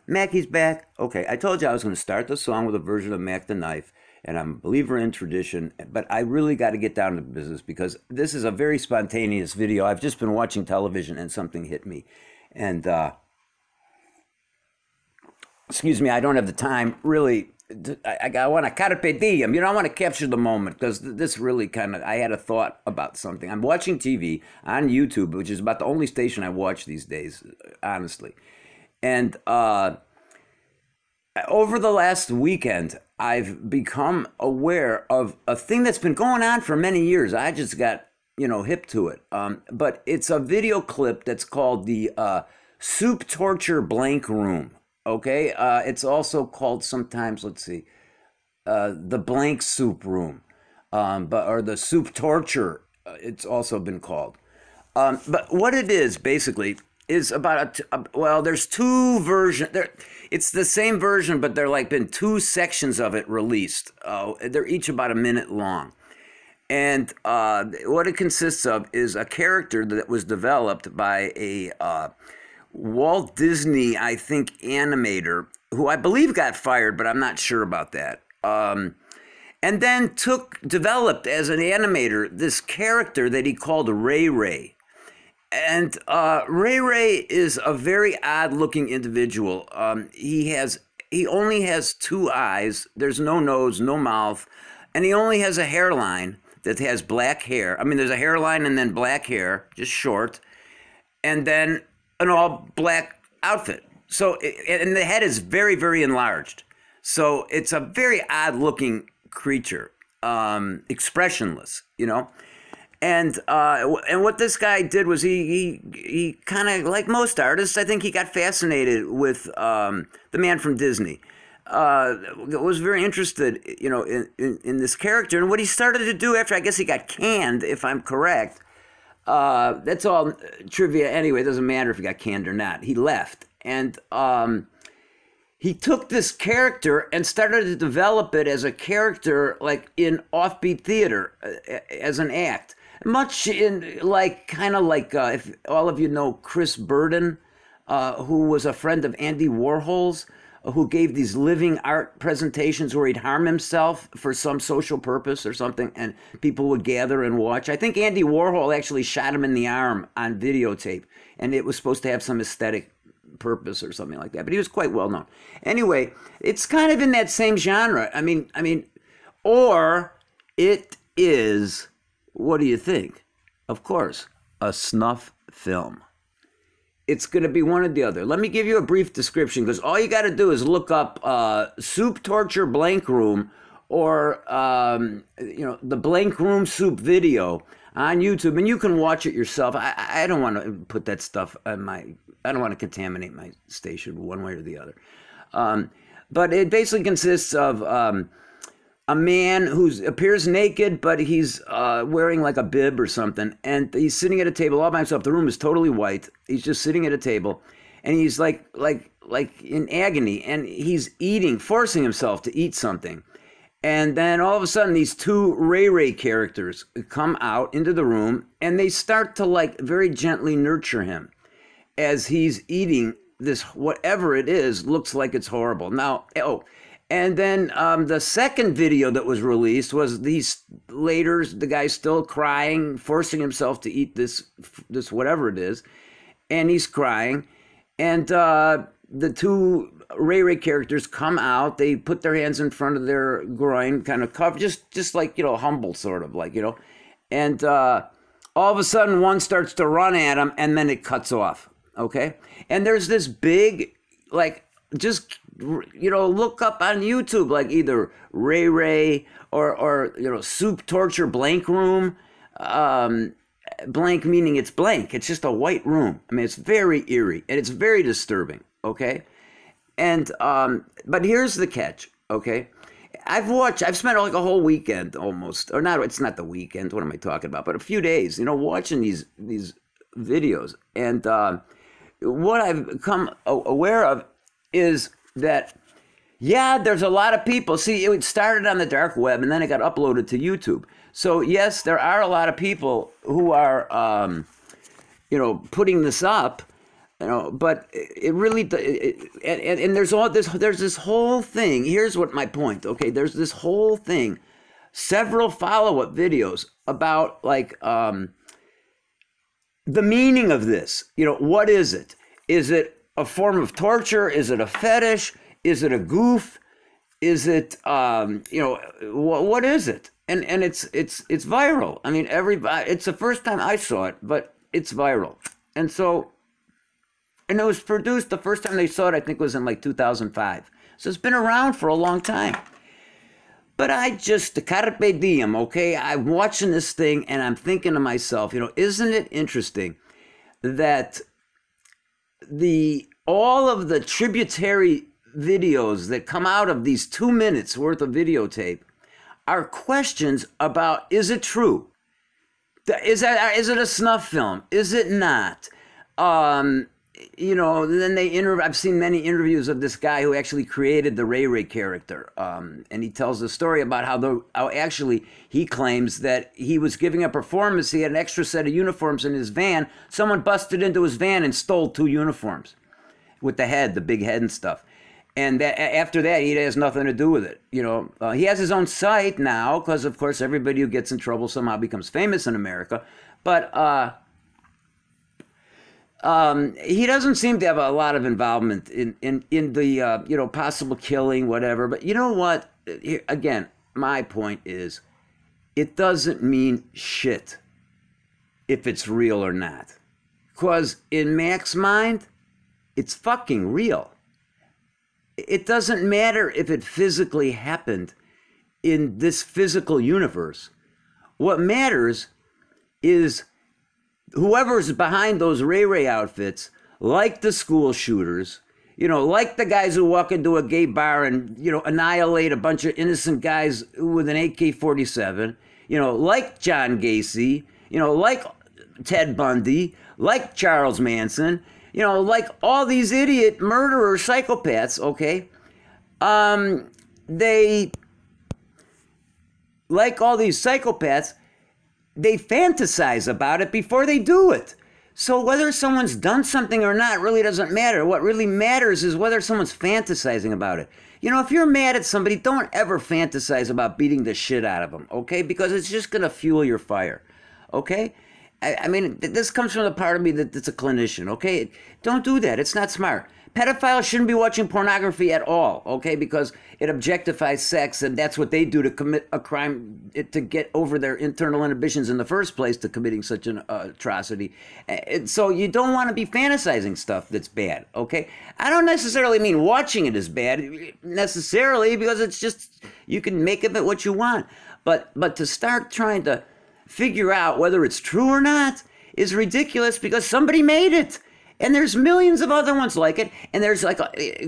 Mackey's back. Okay, I told you I was going to start the song with a version of Mack the Knife, and I'm a believer in tradition, but I really got to get down to business because this is a very spontaneous video. I've just been watching television and something hit me. And, excuse me, I don't have the time, really. I want to carpe diem, I want to capture the moment because this really I had a thought about something. I'm watching TV on YouTube, which is about the only station I watch these days, honestly. And over the last weekend, I've become aware of a thing that's been going on for many years. I just got, hip to it. But it's a video clip that's called the Soup Torture Blank Room. Okay, it's also called sometimes, let's see, the Blank Soup Room, or the Soup Torture, it's also been called. But what it is, basically, is about, well, there's two versions. It's the same version, but there been two sections of it released. They're each about a minute long. And what it consists of is a character that was developed by a Walt Disney, I think, animator, who I believe got fired, but I'm not sure about that. And then developed as an animator this character that he called Ray Ray. And Ray Ray is a very odd-looking individual. He only has two eyes. There's no nose, no mouth, and he only has a hairline that has black hair. I mean, there's a hairline and then black hair, just short, and then an all-black outfit. So, and the head is very, very enlarged. So it's a very odd-looking creature, expressionless, And what this guy did was he kind of, like most artists, I think he got fascinated with the man from Disney. Was very interested, in this character. And what he started to do after, I guess he got canned, if I'm correct. That's all trivia anyway. It doesn't matter if he got canned or not. He left. And he took this character and started to develop it as a character in offbeat theater, as an act. Much in if all of you know Chris Burden, who was a friend of Andy Warhol's, who gave these living art presentations where he'd harm himself for some social purpose or something, and people would gather and watch. I think Andy Warhol actually shot him in the arm on videotape, and it was supposed to have some aesthetic purpose or something like that, but he was quite well known. Anyway, it's kind of in that same genre. I mean, or it is, what do you think? Of course, a snuff film. It's going to be one or the other. Let me give you a brief description, because all you got to do is look up Soup Torture Blank Room or, the Blank Room Soup video on YouTube, and you can watch it yourself. I don't want to put that stuff on I don't want to contaminate my station one way or the other. But it basically consists of a man who appears naked, but he's wearing like a bib or something, and he's sitting at a table all by himself. The room is totally white. He's just sitting at a table, and he's like in agony, and he's forcing himself to eat something. And then all of a sudden, these two Ray Ray characters come out into the room, and they start to very gently nurture him as he's eating this, whatever it is, looks like it's horrible. Now, and then the second video that was released was the guy's still crying, forcing himself to eat this whatever it is, and he's crying, and the two Ray Ray characters come out. They put their hands in front of their groin, kind of cover, just like humble, sort of and all of a sudden one starts to run at him, and then it cuts off. Okay, and there's this big just look up on YouTube, either Ray Ray or Soup Torture Blank Room. Blank meaning it's blank. It's just a white room. I mean, it's very eerie and it's very disturbing. Okay, and but here's the catch. Okay, I've spent a whole weekend almost, or not. It's not the weekend. What am I talking about? But a few days, watching these videos, and what I've become aware of is that Yeah, there's a lot of people. See, it started on the dark web and then it got uploaded to YouTube. So yes, there are a lot of people who are, putting this up, but it really, and there's all this, there's this whole thing. Here's what my point. Okay, there's this whole thing, several follow-up videos about like the meaning of this. What is it? Is it a form of torture? Is it a fetish? Is it a goof? Is it, what is it? And it's viral. I mean, everybody, it's the first time I saw it, but it's viral. And so, and it was produced, the first time they saw it, I think was in like 2005. So it's been around for a long time. But the carpe diem, okay? I'm watching this thing and I'm thinking to myself, isn't it interesting that all of the tributary videos that come out of these 2 minutes worth of videotape are questions about, is it true? Is it a snuff film? Is it not? Then I've seen many interviews of this guy who actually created the Ray Ray character. And he tells the story about how actually he claims that he was giving a performance. He had an extra set of uniforms in his van. Someone busted into his van and stole 2 uniforms with the big head and stuff. And after that, he has nothing to do with it. He has his own site now because, of course, everybody who gets in trouble somehow becomes famous in America. But he doesn't seem to have a lot of involvement in the possible killing, whatever. But you know what? Again, my point is, it doesn't mean shit if it's real or not. Because in Mack's mind, it's fucking real. It doesn't matter if it physically happened in this physical universe. What matters is whoever's behind those Ray Ray outfits, like the school shooters, like the guys who walk into a gay bar and, annihilate a bunch of innocent guys with an AK-47, like John Gacy, like Ted Bundy, like Charles Manson, like all these idiot murderer psychopaths, okay? They, like all these psychopaths, they fantasize about it before they do it. So whether someone's done something or not really doesn't matter. What really matters is whether someone's fantasizing about it. If you're mad at somebody, don't ever fantasize about beating the shit out of them, okay? Because it's just going to fuel your fire, okay? I mean, this comes from the part of me that's a clinician, okay? Don't do that. It's not smart. Pedophiles shouldn't be watching pornography at all, okay? Because it objectifies sex, and that's what they do to commit a crime, to get over their internal inhibitions in the first place to committing such an atrocity. And so you don't want to be fantasizing stuff that's bad, okay? I don't necessarily mean watching it is bad, necessarily, because it's just, you can make of it what you want. But to start trying to figure out whether it's true or not is ridiculous because somebody made it. And there's millions of other ones like it. And there's like,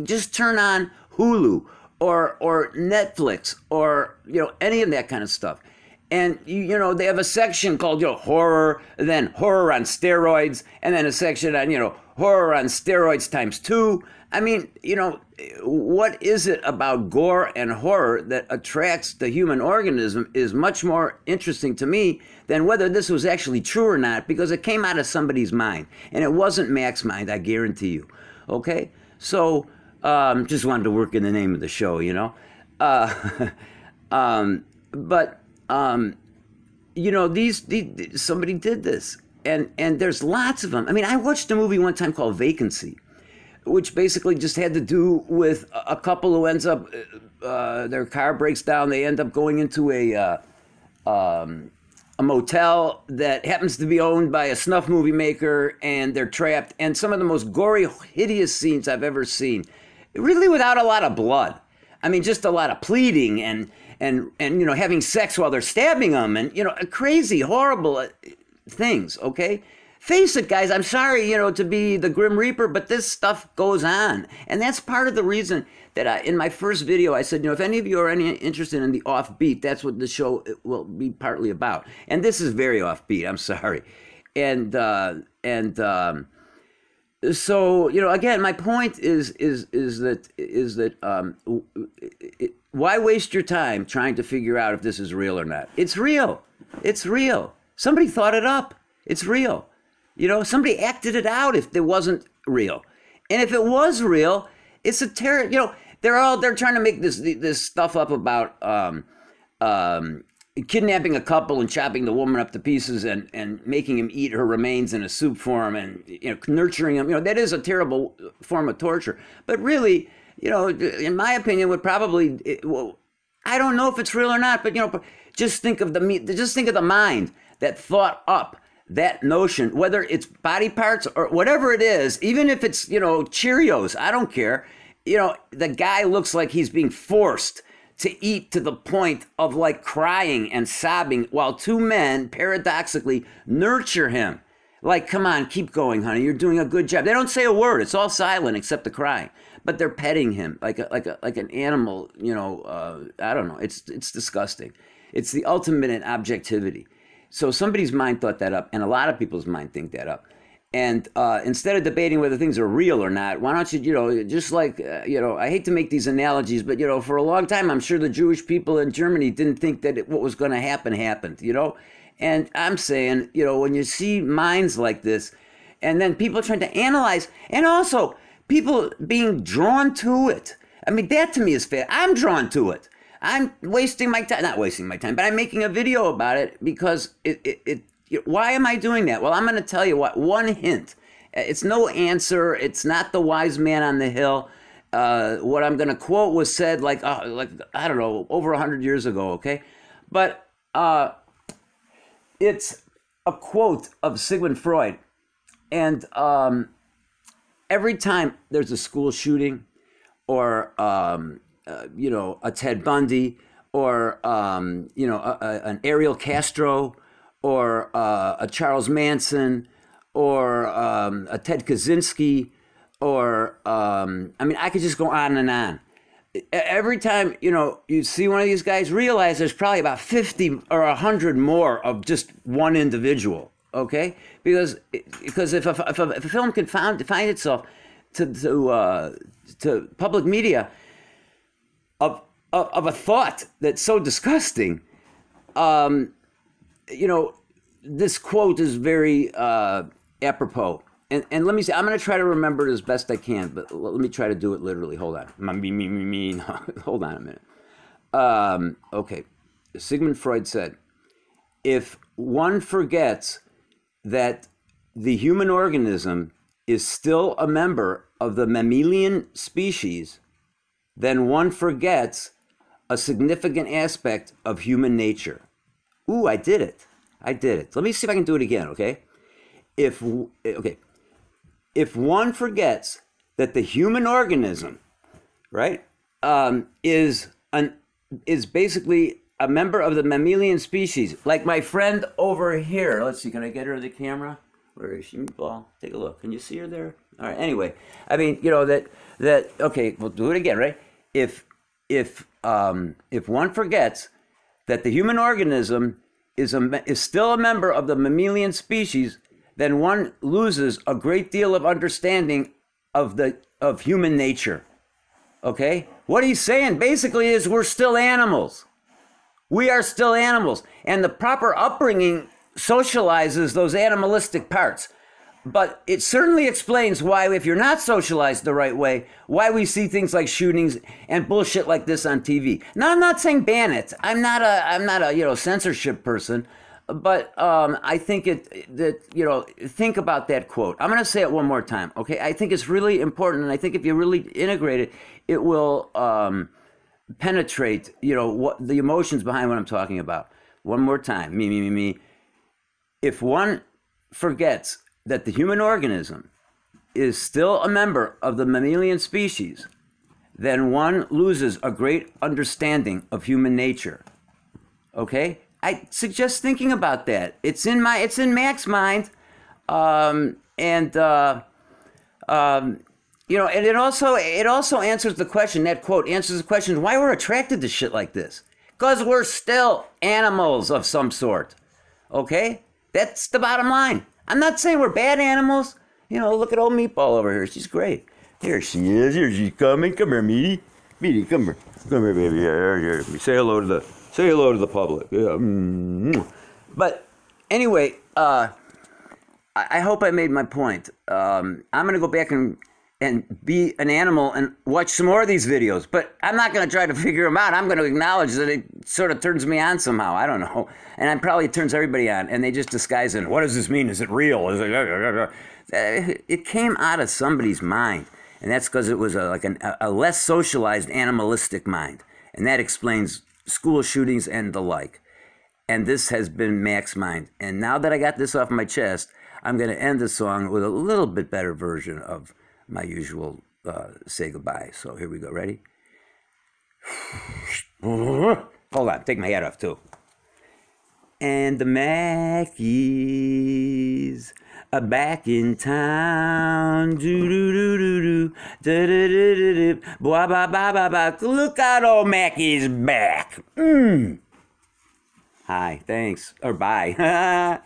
just turn on Hulu or Netflix or, any of that kind of stuff. And, they have a section called, horror, and then horror on steroids, and then a section on, horror on steroids times 2. I mean, what is it about gore and horror that attracts the human organism is much more interesting to me than whether this was actually true or not, because it came out of somebody's mind. And it wasn't Mack's mind, I guarantee you. Okay? So, just wanted to work in the name of the show, somebody did this. And there's lots of them. I mean, I watched a movie one time called Vacancy, which basically just had to do with a couple who ends up, their car breaks down. They end up going into a motel that happens to be owned by a snuff movie maker, and they're trapped. And some of the most gory, hideous scenes I've ever seen, really without a lot of blood. I mean, just a lot of pleading and having sex while they're stabbing them, and crazy, horrible things. Okay. Face it, guys, I'm sorry, to be the Grim Reaper, but this stuff goes on. And that's part of the reason that in my first video, I said, if any of you are interested in the offbeat, that's what the show will be partly about. And this is very offbeat, I'm sorry. And So, again, my point why waste your time trying to figure out if this is real or not? It's real. It's real. Somebody thought it up. It's real. Somebody acted it out if it wasn't real. And if it was real, it's a terror. They're trying to make this stuff up about kidnapping a couple and chopping the woman up to pieces and making him eat her remains in a soup form and nurturing him. That is a terrible form of torture. But really, in my opinion, would probably I don't know if it's real or not. But just think of the mind that thought up that notion, whether it's body parts or whatever it is, even if it's Cheerios, I don't care. The guy looks like he's being forced to eat to the point of like crying and sobbing while two men paradoxically nurture him. Like, come on, keep going, honey. You're doing a good job. They don't say a word. It's all silent except the crying. But they're petting him like an animal. I don't know. It's disgusting. It's the ultimate in objectivity. So somebody's mind thought that up, and a lot of people's mind think that up. And instead of debating whether things are real or not, why don't you, just like, I hate to make these analogies, but, for a long time, I'm sure the Jewish people in Germany didn't think that what was going to happen happened, And I'm saying, when you see minds like this, and then people trying to analyze, and also people being drawn to it. I mean, that to me is fair. I'm drawn to it. I'm wasting my time, not wasting my time, but I'm making a video about it because why am I doing that? Well, I'm going to tell you one hint. It's no answer. It's not the wise man on the hill. What I'm going to quote was said like I don't know, over 100 years ago, okay? But it's a quote of Sigmund Freud. And every time there's a school shooting or, a Ted Bundy or, an Ariel Castro or a Charles Manson, or a Ted Kaczynski, or, I could just go on and on. Every time, you see one of these guys, realize there's probably about 50 or 100 more of just one individual, okay? Because if a film can find itself to public media of a thought that's so disgusting, this quote is very apropos. And let me say, I'm going to try to remember it as best I can, but let me try to do it literally. Hold on. Hold on a minute. Okay. Sigmund Freud said, if one forgets that the human organism is still a member of the mammalian species, then one forgets a significant aspect of human nature. Ooh, I did it. Let me see if I can do it again, okay? If one forgets that the human organism, right, is basically a member of the mammalian species, like my friend over here. Let's see, can I get her to the camera? Where is she? Well, take a look. Can you see her there? All right. Anyway, that okay. We'll do it again, right? If one forgets that the human organism is still a member of the mammalian species, then one loses a great deal of understanding of human nature. Okay? What he's saying basically is we're still animals. We are still animals. And the proper upbringing socializes those animalistic parts. But it certainly explains why, if you're not socialized the right way, why we see things like shootings and bullshit like this on TV. Now, I'm not saying ban it. I'm not a censorship person. But I think think about that quote. I'm going to say it one more time, okay? I think it's really important, and I think if you really integrate it, it will penetrate, what the emotions behind what I'm talking about. One more time, me. If one forgets that the human organism is still a member of the mammalian species, then one loses a great understanding of human nature, okay? I suggest thinking about that. It's in Mack's mind, and it also answers the question. That quote answers the question why we're attracted to shit like this. Because we're still animals of some sort. Okay, that's the bottom line. I'm not saying we're bad animals. You know, look at old Meatball over here. She's great. Here she is. Here she's coming. Come here, Meaty. Meaty, come here. Come here, baby. Here. Say hello to the public. Yeah. But anyway, I hope I made my point. I'm going to go back and be an animal and watch some more of these videos. But I'm not going to try to figure them out. I'm going to acknowledge that it sort of turns me on somehow. I don't know. And probably it turns everybody on. And they just disguise it. What does this mean? Is it real? Is it... It came out of somebody's mind. And that's because it was a less socialized animalistic mind. And that explains school shootings and the like. And this has been Mack's mind. And now that I got this off my chest, I'm going to end the song with a little bit better version of my usual say goodbye. So here we go. Ready? Hold on. Take my hat off, too. And the Mackies are back in town. Do-do-do-do-do. Da-da-da-da-da. Ba-ba-ba-ba-ba. Look out, old Mackie's back. Hi, thanks. Or bye.